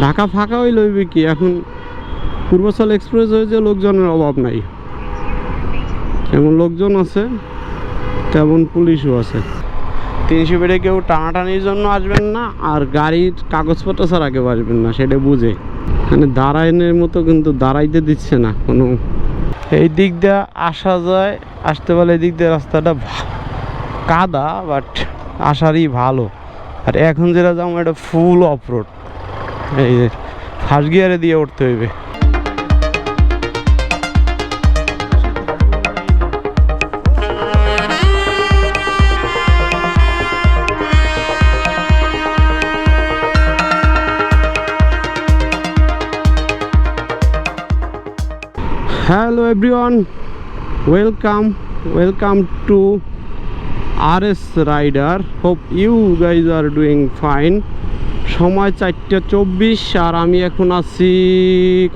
ঢাকা ফাঁকা হইল হইবে কি এখন, পূর্বাচল এক্সপ্রেস হয়েছে, লোকজনের অভাব নাই। যেমন লোকজন আছে তেমন পুলিশও আছে। 300 ফিটে কেউ টানাটানির জন্য আসবেন না, আর গাড়ির কাগজপত্র ছাড়া কেউ আসবেন না, সেটা বুঝে। মানে দাঁড়াইনের মতো কিন্তু দাঁড়াইতে দিচ্ছে না কোনো। এই দিক দিয়ে আসা যায়, আসতে পারলে এই দিক দিয়ে রাস্তাটা কাদা, বাট আসারই ভালো। আর এখন যেটা যাবো এটা ফুল অফ রোড, এই যে ফার্স্ট গিয়ারে দিয়ে উঠতে হইবে। Hello everyone, welcome to RS Rider. Hope you guys are doing fine. সময় 4:24 আর আমি এখন আছি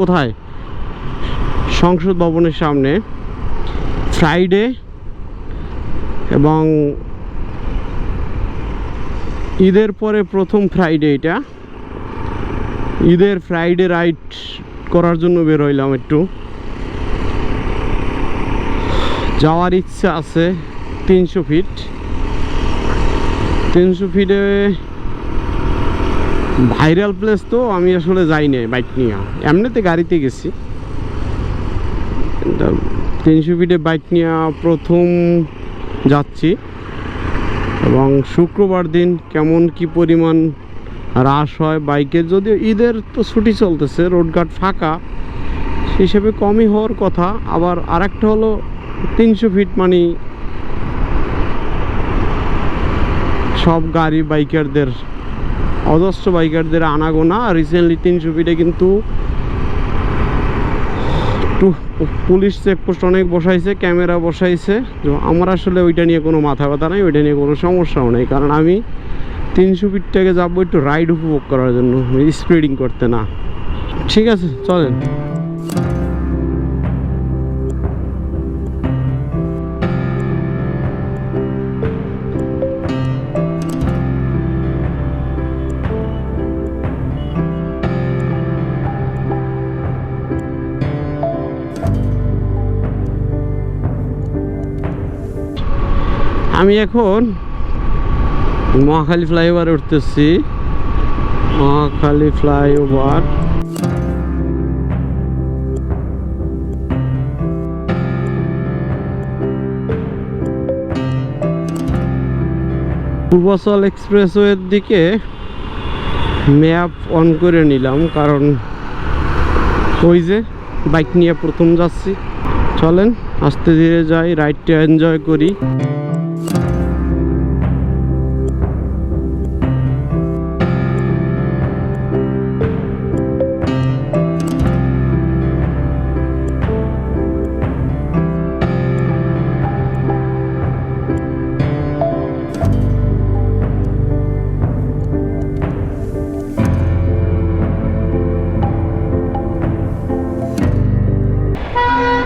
কোথায়, সংসদ ভবনের সামনে। ফ্রাইডে এবং ঈদের পরে প্রথম ফ্রাইডে, এটা ঈদের ফ্রাইডে রাইড করার জন্য বের হইলাম। একটু যাওয়ার ইচ্ছা আছে 300 ফিট। 300 ফিটে ভাইরাল প্লেস, তো আমি আসলে যাই না বাইক নিয়ে, এমনিতে গাড়িতে গেছি। 300 ফিটে বাইক নিয়ে প্রথম যাচ্ছি, এবং শুক্রবার দিন কেমন কি পরিমাণ রাশ হয় বাইকের, যদিও ঈদের তো ছুটি চলতেছে, রোডঘাট ফাঁকা, সেই হিসেবে কমই হওয়ার কথা। আবার আরেকটা হলো 300 ফিট মানে সব গাড়ি বাইকারদের, অজস্র বাইকারদের আনাগোনা। রিসেন্টলি 300 ফিটে কিন্তু পুলিশ চেকপোস্ট অনেক বসাইছে, ক্যামেরা বসাইছে। আমার আসলে ওইটা নিয়ে কোনো মাথা ব্যথা নাই, ওইটা নিয়ে কোনো সমস্যাও নেই, কারণ আমি 300 ফিটটাকে যাবো একটু রাইড উপভোগ করার জন্য, স্পিডিং করতে না। ঠিক আছে, চলেন। আমি এখন মহাখালী ফ্লাইওভার উঠতেছি। মহাখালী ফ্লাইওভার পূর্বাচল এক্সপ্রেসওয়ের দিকে ম্যাপ অন করে নিলাম, কারণ ওই যে বাইক নিয়ে প্রথম যাচ্ছি। চলেন আস্তে ধীরে যাই, রাইডটা এনজয় করি।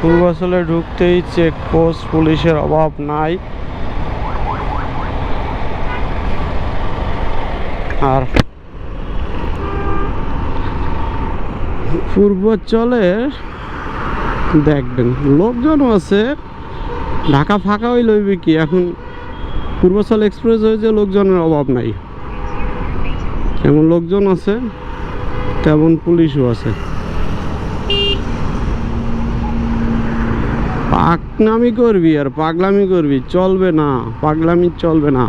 পূর্বাচলে ঢুকতেই চেকপোস্ট, পুলিশের অভাব নাই। আর পূর্বাচলের দেখবেন লোকজনও আছে, ঢাকা ফাঁকা হইল হইবে কি এখন, পূর্বাচল এক্সপ্রেস হয়েছে, লোকজনের অভাব নাই। যেমন লোকজন আছে তেমন পুলিশও আছে। পাকনামি করবি আর পাগলামি করবি চলবে না, পাগলামি চলবে না।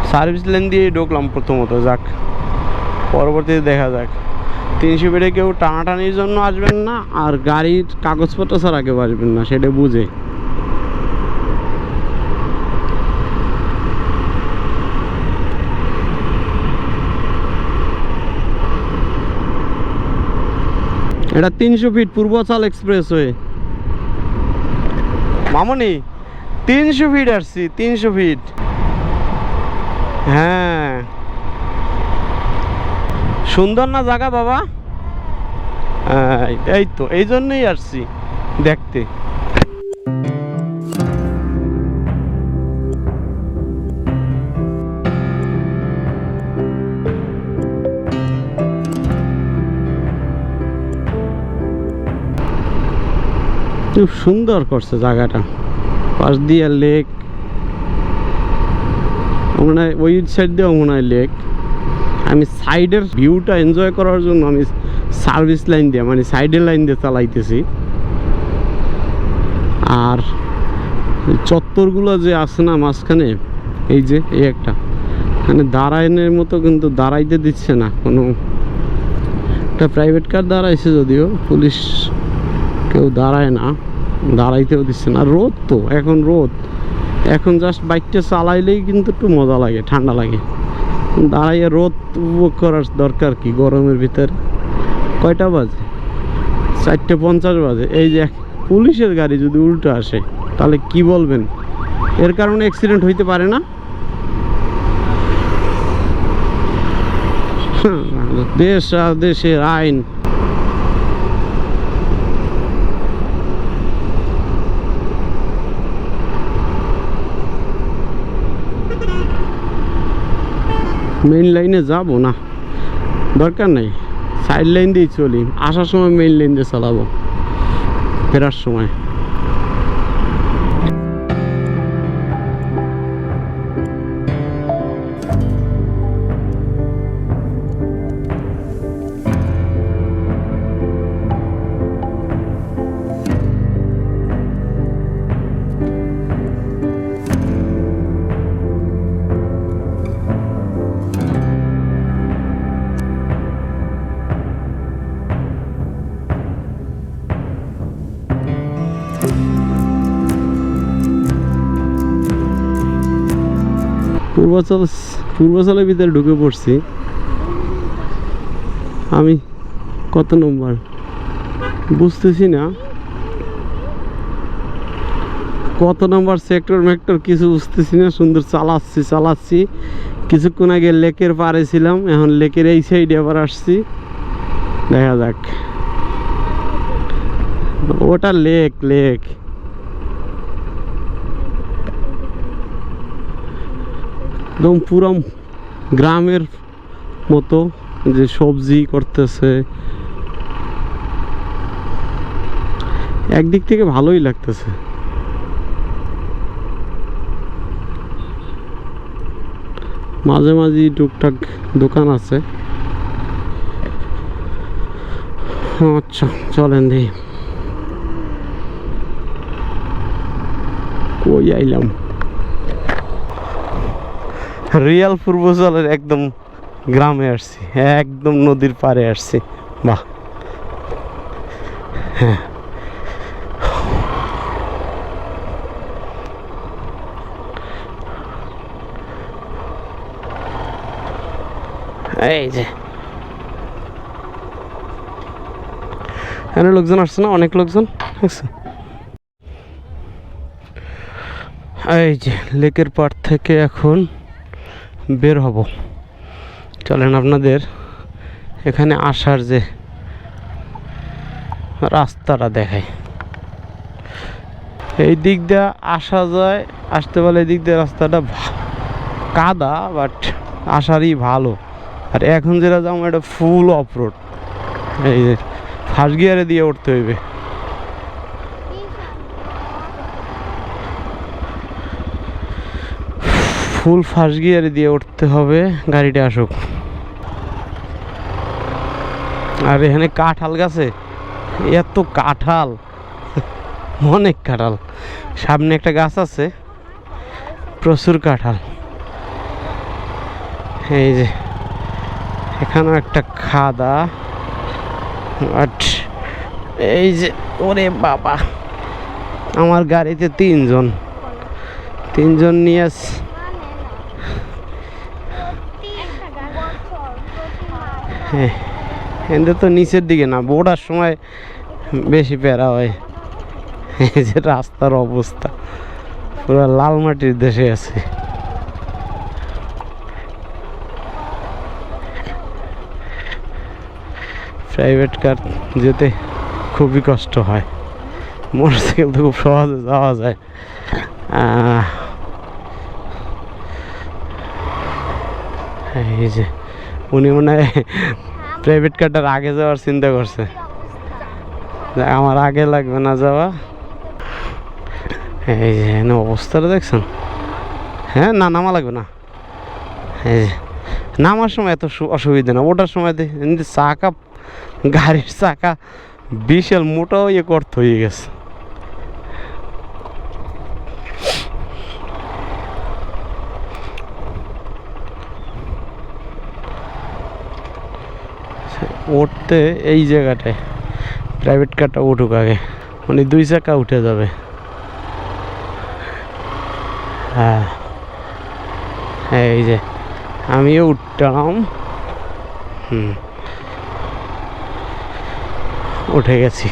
সার্ভিস লেন দিয়ে ঢুকলাম প্রথমত, যাক পরবর্তীতে দেখা যাক। 300 ফিটে কেউ টানাটানির জন্য আসবেন না, আর গাড়ির কাগজপত্র ছাড়া কেউ আসবেন না, সেটা বুঝে। এটা 300 ফিট পূর্বাচল এক্সপ্রেসওয়ে। মামনি 300 ফিট আসছি, 300 ফিট। হ্যাঁ, সুন্দর না জায়গা বাবা? এই তো এই জন্যই আসছি দেখতে। খুব সুন্দর করছে জায়গাটা, পাশ দিয়ে লেক, মনে হয় ওই সাইড দিয়েও মনে হয় লেক। আমি সাইডের ভিউটা এনজয় করার জন্য আমি সার্ভিস লাইন দিয়ে, মানে সাইডের লাইন দিয়ে চালাইতেছি। আর চত্বরগুলো যে আছে না মাঝখানে, এই যে এই একটা, মানে দাঁড়ানোর মতো কিন্তু দাঁড়াইতে দিচ্ছে না কোনো। একটা প্রাইভেট কার দাঁড়াইছে, যদিও পুলিশ কেউ দাঁড়ায় না, দাঁড়াইতেও দিচ্ছে না। রোদ তো এখন, রোদ এখন জাস্ট বাইকটা চালাইলেই কিন্তু একটু মজা লাগে, ঠান্ডা লাগে। দাঁড়াইয়ে রোদ উপভোগ করার দরকার কি গরমের ভিতরে? কয়টা বাজে? 4:50 বাজে। এই যে পুলিশের গাড়ি যদি উল্টো আসে তাহলে কি বলবেন? এর কারণে অ্যাক্সিডেন্ট হইতে পারে না? দেশ আর দেশের আইন। মেইন লাইনে যাব না, দরকার নাই, সাইড লাইন দিয়ে চলি। আসার সময় মেইন লাইন দিয়ে চালাবো, ফেরার সময়। পূর্বাচলের ভিতরে ঢুকে পড়ছি আমি। কত নম্বর বুঝতেছি না, কত নম্বর সেক্টর মেক্টর কিছু বুঝতেছি না। সুন্দর চালাচ্ছি। কিছুক্ষণ আগে লেকের পাড়ে ছিলাম, এখন লেকের এই সাইডে আবার আসছি। দেখা যাক। ওটা লেক একদম পুরো গ্রামের মতো, যে সবজি করতেছে, একদিক থেকে ভালোই লাগতেছে। মাঝে মাঝে টুকটাক দোকান আছে। আচ্ছা চলেন দেখি কই আইলাম। রিয়াল পূর্বাচলের একদম গ্রামে আসছি, একদম নদীর পাড়ে আসছি। বাহ, হ্যাঁ। এই যে এখানে লোকজন আসছে না, অনেক লোকজন আসছে। এই যে লেকের পাড় থেকে এখন বের হব। চলেন আপনাদের এখানে আসার যে রাস্তাটা দেখাই। এই দিক দিয়ে আসা যায়, আসতে পারলে এই দিক দিয়ে রাস্তাটা কাদা, বাট আসারই ভালো। আর এখন যেটা যাবো এটা ফুল অফরোড। এই যে ফার্স্ট গিয়ারে দিয়ে উঠতে হইবে। ফুল ফার্স্ট গিয়ারে দিয়ে উঠতে হবে, গাড়িটা আসুক। আর এখানে কাঁঠাল গাছে এত কাঁঠাল, অনেক কাঁঠাল। সামনে একটা গাছ আছে, প্রচুর কাঁঠাল। এই যে এখানেও একটা খাদা। এই যে ওরে বাবা, আমার গাড়িতে তিনজন নিয়ে হ্যাঁ, এদের তো নিচের দিকে না, ওঠার সময় বেশি প্যারা হয়। এই যে রাস্তার অবস্থা পুরো লাল মাটির দেশে আছে। প্রাইভেট কার যেতে খুবই কষ্ট হয়, মোটরসাইকেল তো খুব সহজে যাওয়া যায়। এই যে উনি মনে হয় প্রাইভেট কারটার আগে যাওয়ার চিন্তা করছে, আমার আগে লাগবে না যাওয়া, এই যে এখানে অবস্থাটা দেখছেন। হ্যাঁ, না নামা লাগবে না। এই যে নামার সময় এত অসুবিধা না, ওটার সময় চাকা, গাড়ির চাকা বিশাল মোটাও করতে হয়ে গেছে। উঠতে এই জায়গাটায় প্রাইভেট কারটা উঠুক আগে, মানে 2 চাকা উঠে যাবে। হ্যাঁ, এই যে আমিও উঠলাম। উঠে গেছি।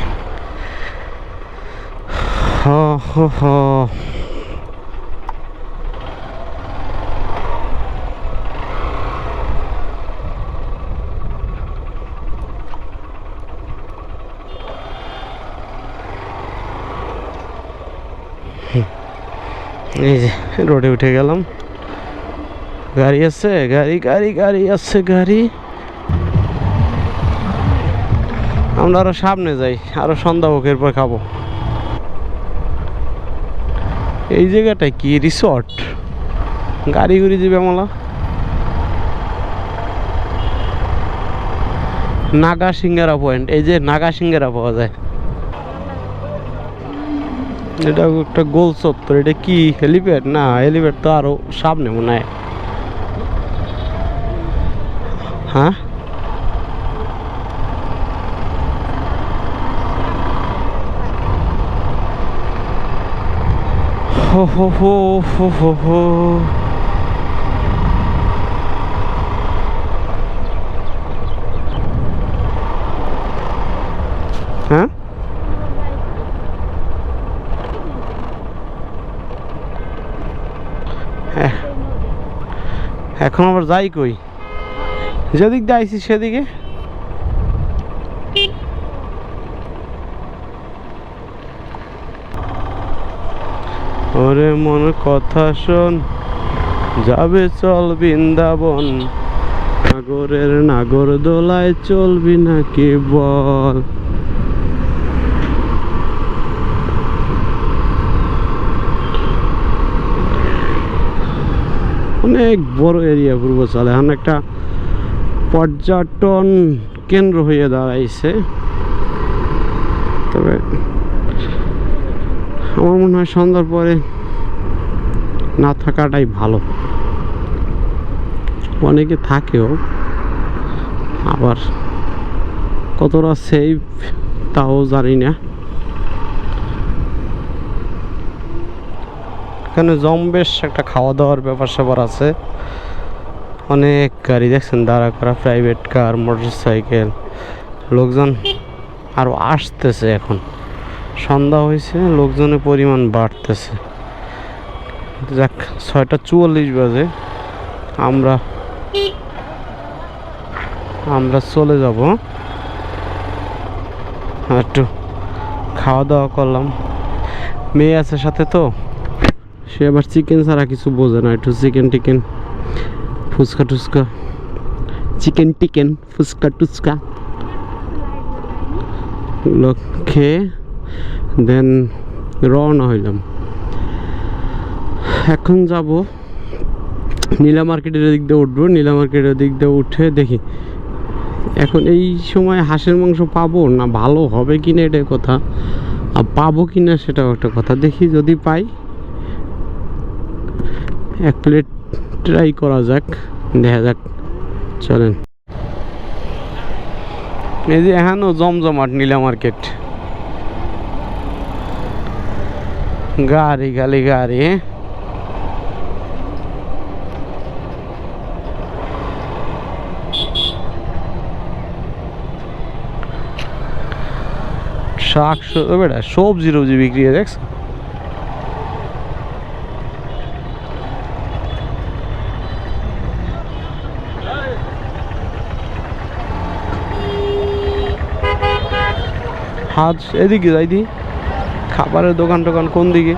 এই যে রোডে উঠে গেলাম। গাড়ি আছে, গাড়ি আছে, গাড়ি। আমরা আরো সামনে যাই, আরো সন্ধ্যা হোক, এরপর খাবো। এই জায়গাটায় কি রিসর্ট? গাড়ি ঘুরি যাবে আমলা। নাগা সিঙ্গারা পয়েন্ট, এই যে নাগা সিঙ্গারা পাওয়া যায়। এটা একটা গোল চত্বর। এটা কি হেলিপ্যাড? না, হেলিপ্যাড তো আরো সামনে মনে হয়। হ্যাঁ, হো হো হো হো হো হো। হ্যাঁ, এখন আবার যাই কই? যেদিক দিয়ে আইছি সেদিকে। ওরে মন কথা শোন, যাবে চল বৃন্দাবন, নাগরের নাগর দোলায় চলবি নাকি বল। অনেক বড় এরিয়া পূর্বাচল, এখন একটা পর্যটন কেন্দ্র হয়ে দাঁড়াইছে। তবে আমার মনে হয় সন্ধ্যার পরে না থাকাটাই ভালো। অনেকে থাকেও, আবার কতটা সেফ তাও জানি না। এখানে জম্বেশ একটা খাওয়া দাওয়ার ব্যাপার স্যাপার আছে। অনেক গাড়ি দেখছেন দাঁড়া করা, প্রাইভেট কার, মোটর সাইকেল। লোকজন আরও আসতেছে, এখন সন্ধ্যা হয়েছে, লোকজনের পরিমাণ বাড়তেছে। যাক, 6:44 বাজে। আমরা চলে যাব। একটু খাওয়া দাওয়া করলাম। মেয়ে আছে সাথে, তো সে আবার চিকেন ছাড়া কিছু বোঝে না। একটু চিকেন টিকেন, ফুচকা টুচকা, চিকেন টিকেন, ফুচকা টুচকা এগুলো খেয়ে দেন রওনা হইলাম। এখন যাব নীলা মার্কেটের দিক দিয়ে উঠবো। নীলা মার্কেটের দিক দিয়ে উঠে দেখি এখন এই সময় হাঁসের মাংস পাবো না, ভালো হবে কিনা এটাই কথা, আর পাবো কিনা সেটাও একটা কথা। দেখি যদি পাই 1 প্লেট ট্রাই করা যাক, দেখা যাক। চলেন। এই যে এখানেও জমজমাট নীলা মার্কেট, গাড়ি খালি গাড়ি। শাক বেটা সবজি রবজি বিক্রি হয় দেখছো। হাজ এদিকে যাই দি, খাবারের দোকান টোকান কোন দিকে?